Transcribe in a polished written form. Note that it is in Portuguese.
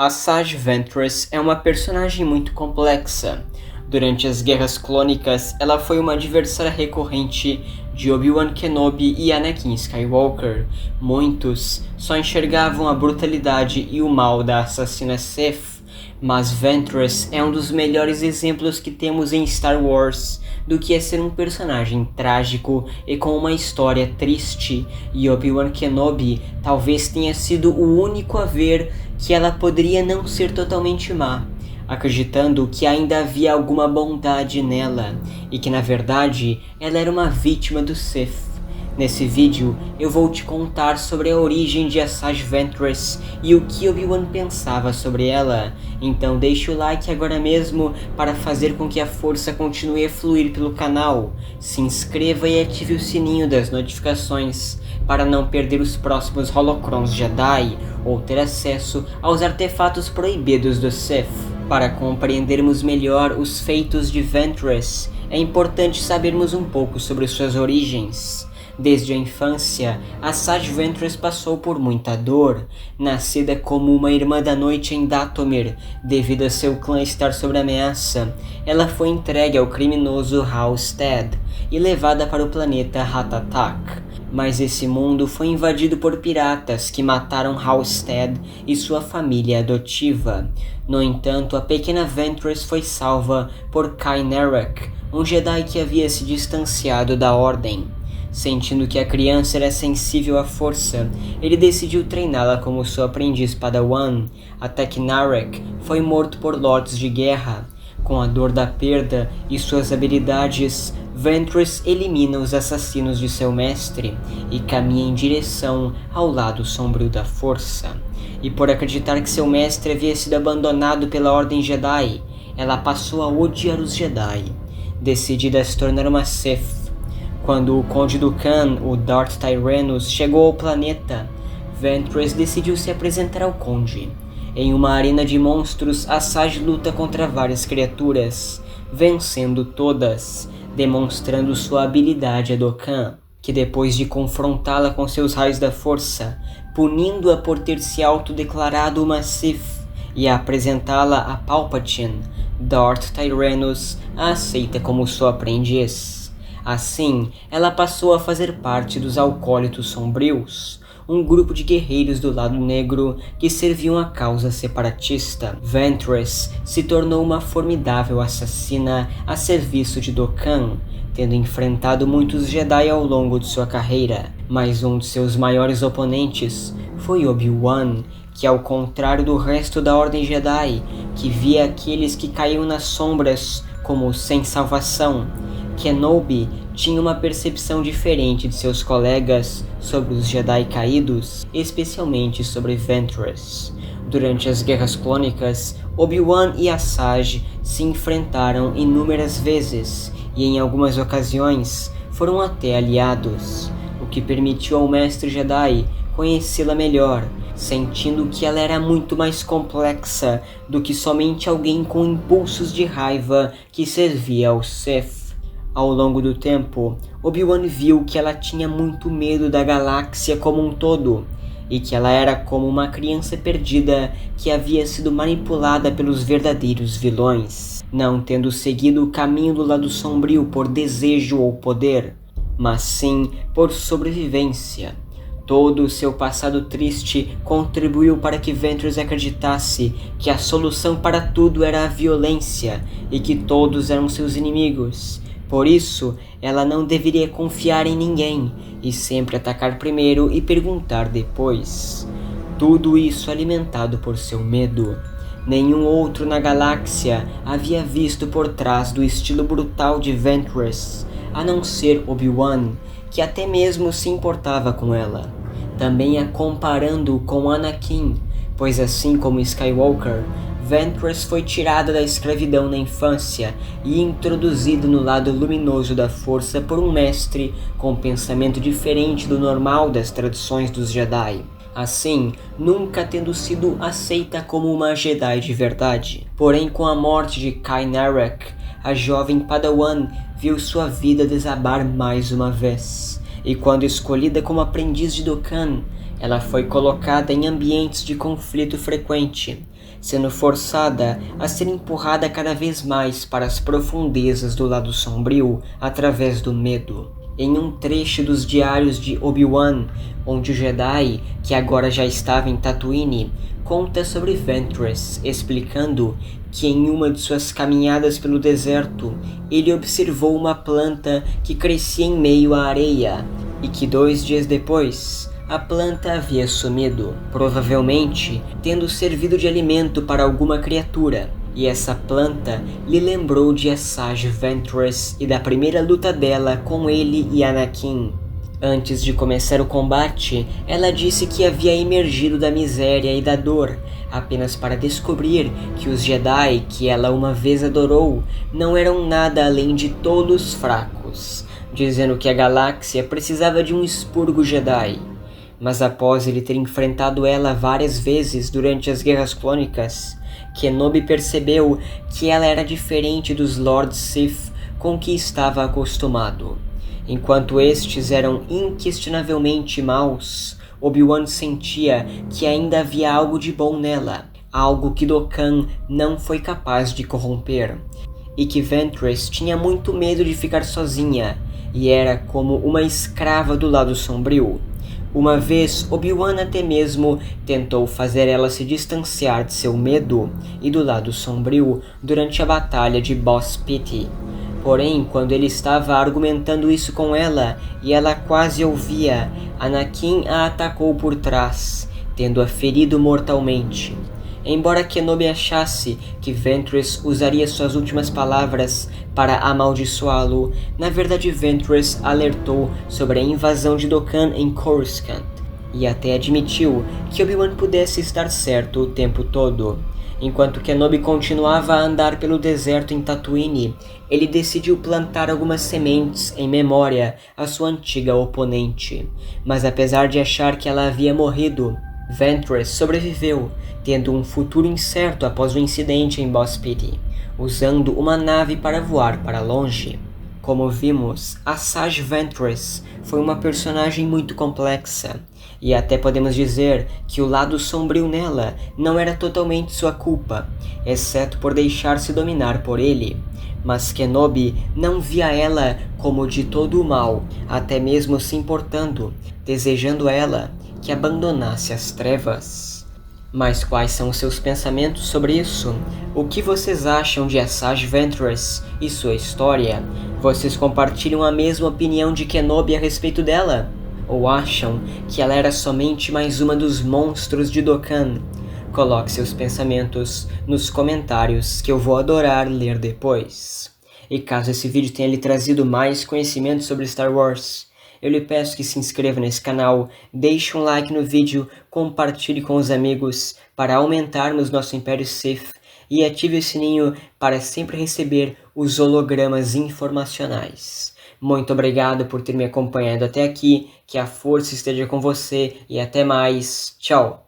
Asajj Ventress é uma personagem muito complexa. Durante as Guerras Clônicas, ela foi uma adversária recorrente de Obi-Wan Kenobi e Anakin Skywalker. Muitos só enxergavam a brutalidade e o mal da assassina Sith, mas Ventress é um dos melhores exemplos que temos em Star Wars do que é ser um personagem trágico e com uma história triste, e Obi-Wan Kenobi talvez tenha sido o único a ver que ela poderia não ser totalmente má, acreditando que ainda havia alguma bondade nela, e que na verdade ela era uma vítima do Sith. Nesse vídeo eu vou te contar sobre a origem de Asajj Ventress e o que Obi-Wan pensava sobre ela, então deixe o like agora mesmo para fazer com que a força continue a fluir pelo canal, se inscreva e ative o sininho das notificações para não perder os próximos Holocrons Jedi ou ter acesso aos artefatos proibidos do Sith. Para compreendermos melhor os feitos de Ventress, é importante sabermos um pouco sobre suas origens. Desde a infância, Asajj Ventress passou por muita dor. Nascida como uma irmã da noite em Dathomir, devido a seu clã estar sob ameaça, ela foi entregue ao criminoso Halstead e levada para o planeta Ratatak. Mas esse mundo foi invadido por piratas que mataram Halstead e sua família adotiva. No entanto, a pequena Ventress foi salva por Kai Nerek, um Jedi que havia se distanciado da Ordem. Sentindo que a criança era sensível à força, ele decidiu treiná-la como seu aprendiz Padawan, até que Narek foi morto por lords de guerra. Com a dor da perda e suas habilidades, Ventress elimina os assassinos de seu mestre e caminha em direção ao lado sombrio da força. E por acreditar que seu mestre havia sido abandonado pela Ordem Jedi, ela passou a odiar os Jedi, decidida a se tornar uma Sith. Quando o Conde Dooku, o Darth Tyrannus, chegou ao planeta, Ventress decidiu se apresentar ao Conde. Em uma arena de monstros, Asajj luta contra várias criaturas, vencendo todas, demonstrando sua habilidade a Dooku, que depois de confrontá-la com seus raios da força, punindo-a por ter se autodeclarado uma Sith e a apresentá-la a Palpatine, Darth Tyrannus a aceita como sua aprendiz. Assim, ela passou a fazer parte dos Alcólitos Sombrios, um grupo de guerreiros do lado negro que serviam à causa separatista. Ventress se tornou uma formidável assassina a serviço de Dooku, tendo enfrentado muitos Jedi ao longo de sua carreira, mas um de seus maiores oponentes foi Obi-Wan, que ao contrário do resto da Ordem Jedi, que via aqueles que caíam nas sombras como sem salvação, Kenobi tinha uma percepção diferente de seus colegas sobre os Jedi caídos, especialmente sobre Ventress. Durante as Guerras Clônicas, Obi-Wan e Asajj se enfrentaram inúmeras vezes e em algumas ocasiões foram até aliados, o que permitiu ao Mestre Jedi conhecê-la melhor, sentindo que ela era muito mais complexa do que somente alguém com impulsos de raiva que servia ao Sith. Ao longo do tempo, Obi-Wan viu que ela tinha muito medo da galáxia como um todo, e que ela era como uma criança perdida que havia sido manipulada pelos verdadeiros vilões, não tendo seguido o caminho do lado sombrio por desejo ou poder, mas sim por sobrevivência. Todo o seu passado triste contribuiu para que Ventress acreditasse que a solução para tudo era a violência e que todos eram seus inimigos. Por isso, ela não deveria confiar em ninguém e sempre atacar primeiro e perguntar depois. Tudo isso alimentado por seu medo. Nenhum outro na galáxia havia visto por trás do estilo brutal de Ventress, a não ser Obi-Wan, que até mesmo se importava com ela, também a comparando com Anakin, pois assim como Skywalker, Ventress foi tirada da escravidão na infância e introduzida no lado luminoso da força por um mestre com pensamento diferente do normal das tradições dos Jedi. Assim, nunca tendo sido aceita como uma Jedi de verdade. Porém, com a morte de Kai Nerek, a jovem Padawan viu sua vida desabar mais uma vez. E quando escolhida como aprendiz de Dooku, ela foi colocada em ambientes de conflito frequente, sendo forçada a ser empurrada cada vez mais para as profundezas do lado sombrio através do medo. Em um trecho dos diários de Obi-Wan, onde o Jedi, que agora já estava em Tatooine, conta sobre Ventress, explicando que em uma de suas caminhadas pelo deserto, ele observou uma planta que crescia em meio à areia, e que 2 dias depois, a planta havia sumido, provavelmente tendo servido de alimento para alguma criatura. E essa planta lhe lembrou de Asajj Ventress e da primeira luta dela com ele e Anakin. Antes de começar o combate, ela disse que havia emergido da miséria e da dor, apenas para descobrir que os Jedi que ela uma vez adorou não eram nada além de tolos fracos, dizendo que a galáxia precisava de um expurgo Jedi. Mas após ele ter enfrentado ela várias vezes durante as Guerras Clônicas, Kenobi percebeu que ela era diferente dos Lord Sith com que estava acostumado. Enquanto estes eram inquestionavelmente maus, Obi-Wan sentia que ainda havia algo de bom nela, algo que Dokkan não foi capaz de corromper, e que Ventress tinha muito medo de ficar sozinha, e era como uma escrava do lado sombrio. Uma vez, Obi-Wan até mesmo tentou fazer ela se distanciar de seu medo e do lado sombrio durante a batalha de Boss Pity. Porém, quando ele estava argumentando isso com ela e ela quase ouvia, Anakin a atacou por trás, tendo-a ferido mortalmente. Embora Kenobi achasse que Ventress usaria suas últimas palavras para amaldiçoá-lo, na verdade Ventress alertou sobre a invasão de Dokkan em Coruscant, e até admitiu que Obi-Wan pudesse estar certo o tempo todo. Enquanto Kenobi continuava a andar pelo deserto em Tatooine, ele decidiu plantar algumas sementes em memória à sua antiga oponente. Mas apesar de achar que ela havia morrido, Ventress sobreviveu, tendo um futuro incerto após o incidente em Boss Pity, usando uma nave para voar para longe. Como vimos, Asajj Ventress foi uma personagem muito complexa, e até podemos dizer que o lado sombrio nela não era totalmente sua culpa, exceto por deixar-se dominar por ele. Mas Kenobi não via ela como de todo o mal, até mesmo se importando, desejando ela que abandonasse as trevas. Mas quais são os seus pensamentos sobre isso? O que vocês acham de Asajj Ventress e sua história? Vocês compartilham a mesma opinião de Kenobi a respeito dela? Ou acham que ela era somente mais uma dos monstros de Dokkan? Coloque seus pensamentos nos comentários que eu vou adorar ler depois. E caso esse vídeo tenha lhe trazido mais conhecimento sobre Star Wars, eu lhe peço que se inscreva nesse canal, deixe um like no vídeo, compartilhe com os amigos para aumentarmos nosso Império Sith e ative o sininho para sempre receber os hologramas informacionais. Muito obrigado por ter me acompanhado até aqui, que a força esteja com você e até mais. Tchau!